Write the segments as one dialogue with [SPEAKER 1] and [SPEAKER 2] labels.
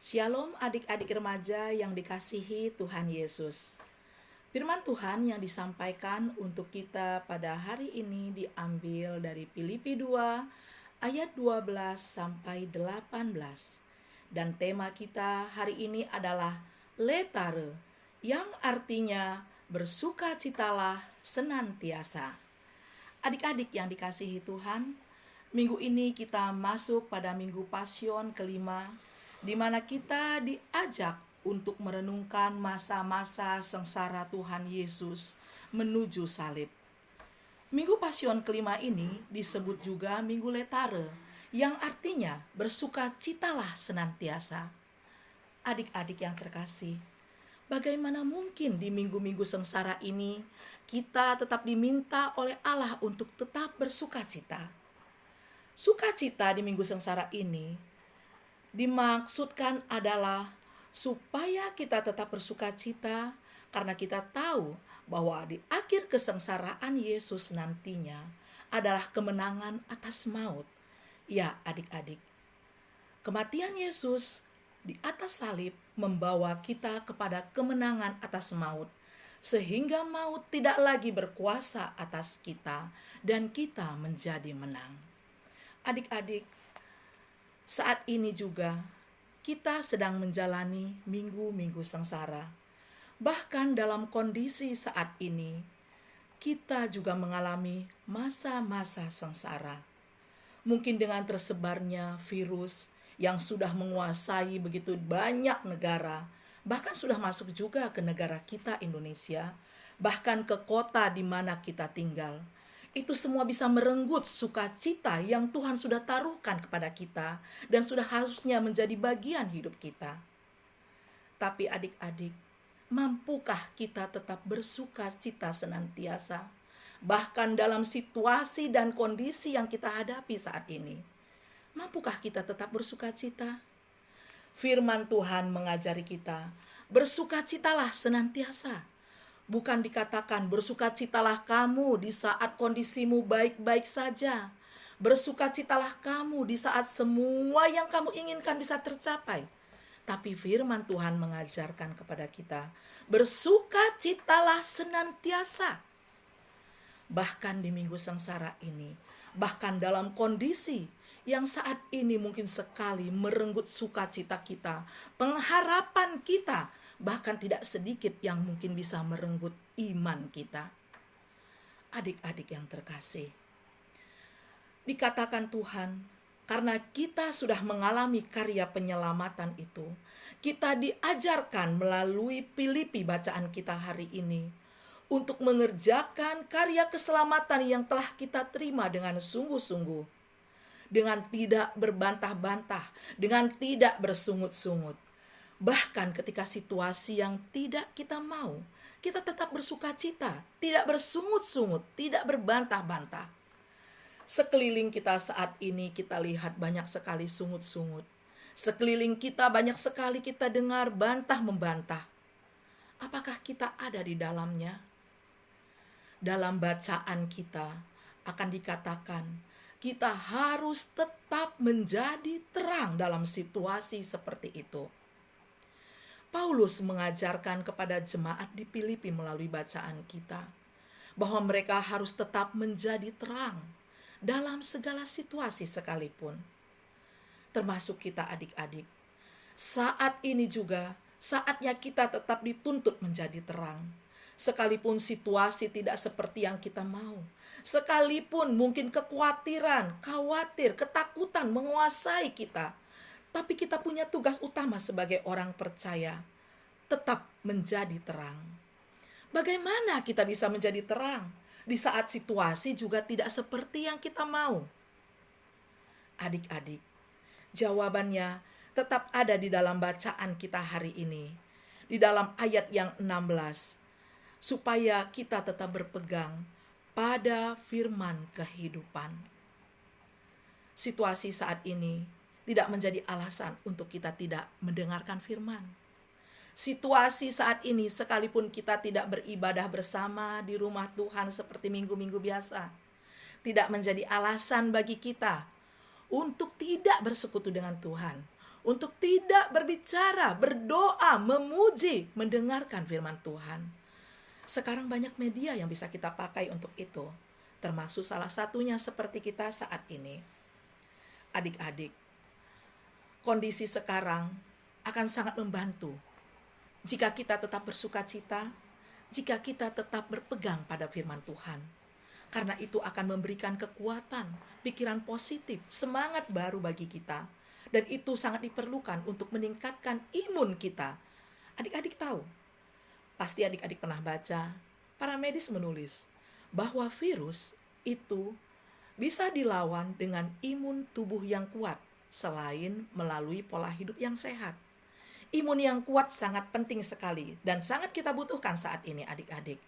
[SPEAKER 1] Shalom adik-adik remaja yang dikasihi Tuhan Yesus. Firman Tuhan yang disampaikan untuk kita pada hari ini diambil dari Filipi 2 ayat 12 sampai 18. Dan tema kita hari ini adalah letare, yang artinya bersukacitalah senantiasa. Adik-adik yang dikasihi Tuhan, minggu ini kita masuk pada Minggu Pasion kelima, di mana kita diajak untuk merenungkan masa-masa sengsara Tuhan Yesus menuju salib. Minggu Pasion kelima ini disebut juga Minggu Letare, yang artinya bersukacitalah senantiasa. Adik-adik yang terkasih, bagaimana mungkin di minggu-minggu sengsara ini kita tetap diminta oleh Allah untuk tetap bersukacita? Sukacita di minggu sengsara ini dimaksudkan adalah supaya kita tetap bersukacita karena kita tahu bahwa di akhir kesengsaraan Yesus nantinya adalah kemenangan atas maut. Ya adik-adik, kematian Yesus di atas salib membawa kita kepada kemenangan atas maut, sehingga maut tidak lagi berkuasa atas kita dan kita menjadi menang. Adik-adik, saat ini juga kita sedang menjalani minggu-minggu sengsara. Bahkan dalam kondisi saat ini, kita juga mengalami masa-masa sengsara. Mungkin dengan tersebarnya virus yang sudah menguasai begitu banyak negara, bahkan sudah masuk juga ke negara kita Indonesia, bahkan ke kota di mana kita tinggal. Itu semua bisa merenggut sukacita yang Tuhan sudah taruhkan kepada kita dan sudah harusnya menjadi bagian hidup kita. Tapi adik-adik, mampukah kita tetap bersukacita senantiasa, bahkan dalam situasi dan kondisi yang kita hadapi saat ini? Mampukah kita tetap bersukacita? Firman Tuhan mengajari kita, bersukacitalah senantiasa. Bukan dikatakan bersukacitalah kamu di saat kondisimu baik-baik saja. Bersukacitalah kamu di saat semua yang kamu inginkan bisa tercapai. Tapi firman Tuhan mengajarkan kepada kita, bersukacitalah senantiasa. Bahkan di minggu sengsara ini, bahkan dalam kondisi yang saat ini mungkin sekali merenggut sukacita kita, pengharapan kita, bahkan tidak sedikit yang mungkin bisa merenggut iman kita. Adik-adik yang terkasih, dikatakan Tuhan, karena kita sudah mengalami karya penyelamatan itu, kita diajarkan melalui Filipi bacaan kita hari ini untuk mengerjakan karya keselamatan yang telah kita terima dengan sungguh-sungguh, dengan tidak berbantah-bantah, dengan tidak bersungut-sungut. Bahkan ketika situasi yang tidak kita mau, kita tetap bersukacita, tidak bersungut-sungut, tidak berbantah-bantah. Sekeliling kita saat ini kita lihat banyak sekali sungut-sungut. Sekeliling kita banyak sekali kita dengar bantah-membantah. Apakah kita ada di dalamnya? Dalam bacaan kita akan dikatakan, kita harus tetap menjadi terang dalam situasi seperti itu. Paulus mengajarkan kepada jemaat di Filipi melalui bacaan kita bahwa mereka harus tetap menjadi terang dalam segala situasi sekalipun. Termasuk kita adik-adik. Saat ini juga saatnya kita tetap dituntut menjadi terang. Sekalipun situasi tidak seperti yang kita mau. Sekalipun mungkin kekhawatiran, khawatir, ketakutan menguasai kita. Tapi kita punya tugas utama sebagai orang percaya, tetap menjadi terang. Bagaimana kita bisa menjadi terang di saat situasi juga tidak seperti yang kita mau? Adik-adik, jawabannya tetap ada di dalam bacaan kita hari ini, di dalam ayat yang 16, supaya kita tetap berpegang pada firman kehidupan. Situasi saat ini tidak menjadi alasan untuk kita tidak mendengarkan firman. Situasi saat ini sekalipun kita tidak beribadah bersama di rumah Tuhan seperti minggu-minggu biasa, tidak menjadi alasan bagi kita untuk tidak bersekutu dengan Tuhan, untuk tidak berbicara, berdoa, memuji, mendengarkan firman Tuhan. Sekarang banyak media yang bisa kita pakai untuk itu, termasuk salah satunya seperti kita saat ini. Adik-adik, kondisi sekarang akan sangat membantu jika kita tetap bersukacita, jika kita tetap berpegang pada firman Tuhan. Karena itu akan memberikan kekuatan, pikiran positif, semangat baru bagi kita. Dan itu sangat diperlukan untuk meningkatkan imun kita. Adik-adik tahu, pasti adik-adik pernah baca, para medis menulis bahwa virus itu bisa dilawan dengan imun tubuh yang kuat selain melalui pola hidup yang sehat. Imun yang kuat sangat penting sekali dan sangat kita butuhkan saat ini adik-adik.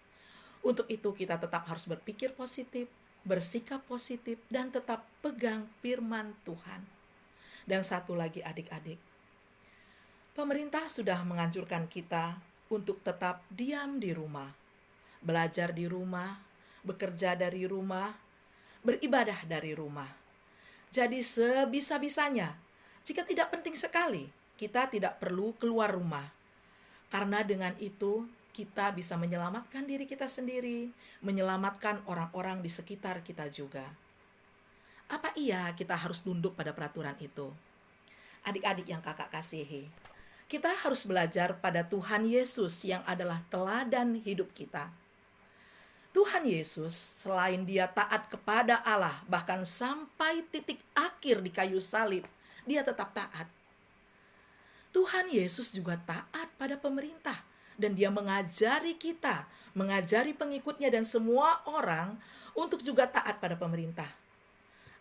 [SPEAKER 1] Untuk itu kita tetap harus berpikir positif, bersikap positif, dan tetap pegang firman Tuhan. Dan satu lagi adik-adik, pemerintah sudah menganjurkan kita untuk tetap diam di rumah, belajar di rumah, bekerja dari rumah, beribadah dari rumah. Jadi sebisa-bisanya, jika tidak penting sekali, kita tidak perlu keluar rumah. Karena dengan itu, kita bisa menyelamatkan diri kita sendiri, menyelamatkan orang-orang di sekitar kita juga. Apa iya kita harus tunduk pada peraturan itu? Adik-adik yang kakak kasihi, kita harus belajar pada Tuhan Yesus yang adalah teladan hidup kita. Tuhan Yesus, selain dia taat kepada Allah, bahkan sampai titik akhir di kayu salib, dia tetap taat. Tuhan Yesus juga taat pada pemerintah. Dan dia mengajari kita, mengajari pengikutnya dan semua orang untuk juga taat pada pemerintah.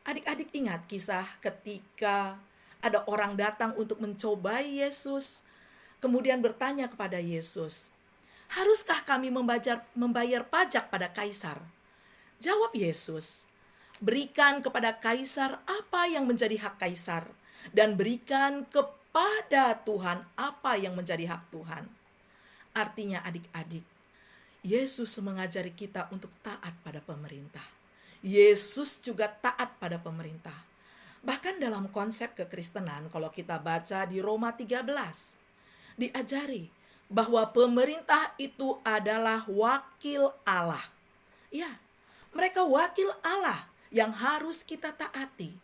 [SPEAKER 1] Adik-adik ingat kisah ketika ada orang datang untuk mencobai Yesus, kemudian bertanya kepada Yesus, haruskah kami membayar pajak pada Kaisar? Jawab Yesus, berikan kepada Kaisar apa yang menjadi hak Kaisar, dan berikan kepada Tuhan apa yang menjadi hak Tuhan. Artinya adik-adik, Yesus mengajari kita untuk taat pada pemerintah. Yesus juga taat pada pemerintah. Bahkan dalam konsep kekristenan, kalau kita baca di Roma 13, diajari bahwa pemerintah itu adalah wakil Allah. Ya, mereka wakil Allah yang harus kita taati.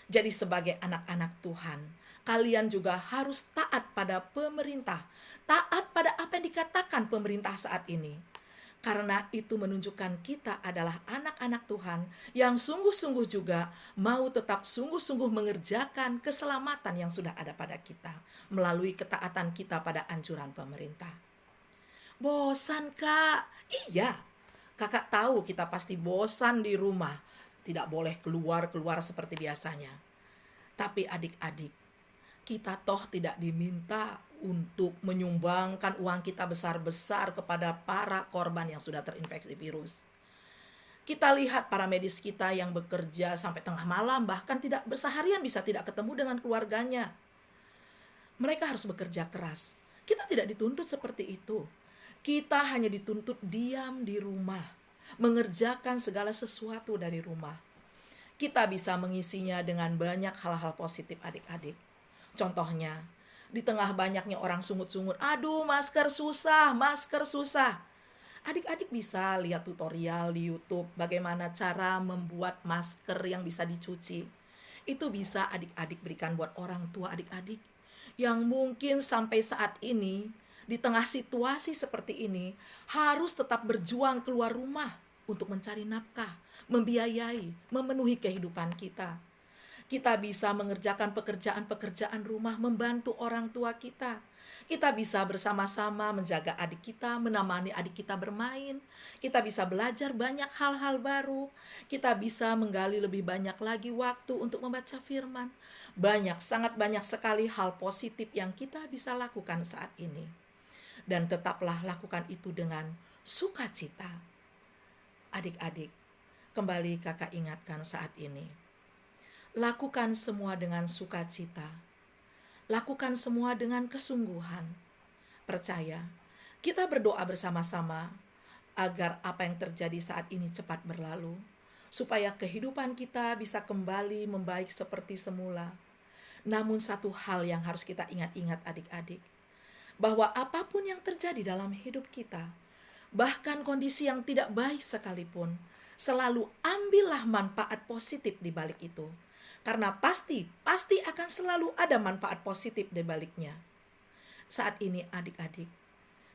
[SPEAKER 1] Jadi sebagai anak-anak Tuhan, kalian juga harus taat pada pemerintah. Taat pada apa yang dikatakan pemerintah saat ini. Karena itu menunjukkan kita adalah anak-anak Tuhan yang sungguh-sungguh juga mau tetap sungguh-sungguh mengerjakan keselamatan yang sudah ada pada kita melalui ketaatan kita pada anjuran pemerintah. Bosan kak? Iya, kakak tahu kita pasti bosan di rumah. Tidak boleh keluar-keluar seperti biasanya. Tapi adik-adik, kita toh tidak diminta untuk menyumbangkan uang kita besar-besar kepada para korban yang sudah terinfeksi virus. Kita lihat para medis kita yang bekerja sampai tengah malam, bahkan tidak berseharian bisa tidak ketemu dengan keluarganya. Mereka harus bekerja keras. Kita tidak dituntut seperti itu. Kita hanya dituntut diam di rumah, mengerjakan segala sesuatu dari rumah. Kita bisa mengisinya dengan banyak hal-hal positif adik-adik. Contohnya, di tengah banyaknya orang sungut-sungut, aduh masker susah. Adik-adik bisa lihat tutorial di YouTube bagaimana cara membuat masker yang bisa dicuci. Itu bisa adik-adik berikan buat orang tua adik-adik yang mungkin sampai saat ini, di tengah situasi seperti ini, harus tetap berjuang keluar rumah untuk mencari nafkah, membiayai, memenuhi kehidupan kita. Kita bisa mengerjakan pekerjaan-pekerjaan rumah, membantu orang tua kita. Kita bisa bersama-sama menjaga adik kita, menemani adik kita bermain. Kita bisa belajar banyak hal-hal baru. Kita bisa menggali lebih banyak lagi waktu untuk membaca firman. Sangat banyak sekali hal positif yang kita bisa lakukan saat ini. Dan tetaplah lakukan itu dengan sukacita. Adik-adik, kembali kakak ingatkan saat ini. Lakukan semua dengan sukacita. Lakukan semua dengan kesungguhan. Percaya, kita berdoa bersama-sama agar apa yang terjadi saat ini cepat berlalu, supaya kehidupan kita bisa kembali membaik seperti semula. Namun satu hal yang harus kita ingat-ingat adik-adik, bahwa apapun yang terjadi dalam hidup kita, bahkan kondisi yang tidak baik sekalipun, selalu ambillah manfaat positif di balik itu. Karena pasti akan selalu ada manfaat positif di baliknya. Saat ini adik-adik,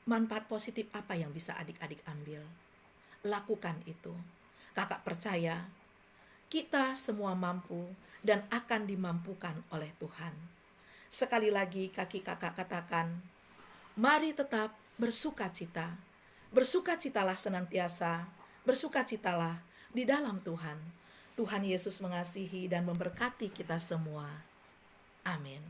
[SPEAKER 1] manfaat positif apa yang bisa adik-adik ambil? Lakukan itu. Kakak percaya kita semua mampu dan akan dimampukan oleh Tuhan. Sekali lagi kakak katakan, mari tetap bersukacita. Bersukacitalah senantiasa, bersukacitalah di dalam Tuhan. Tuhan Yesus mengasihi dan memberkati kita semua. Amin.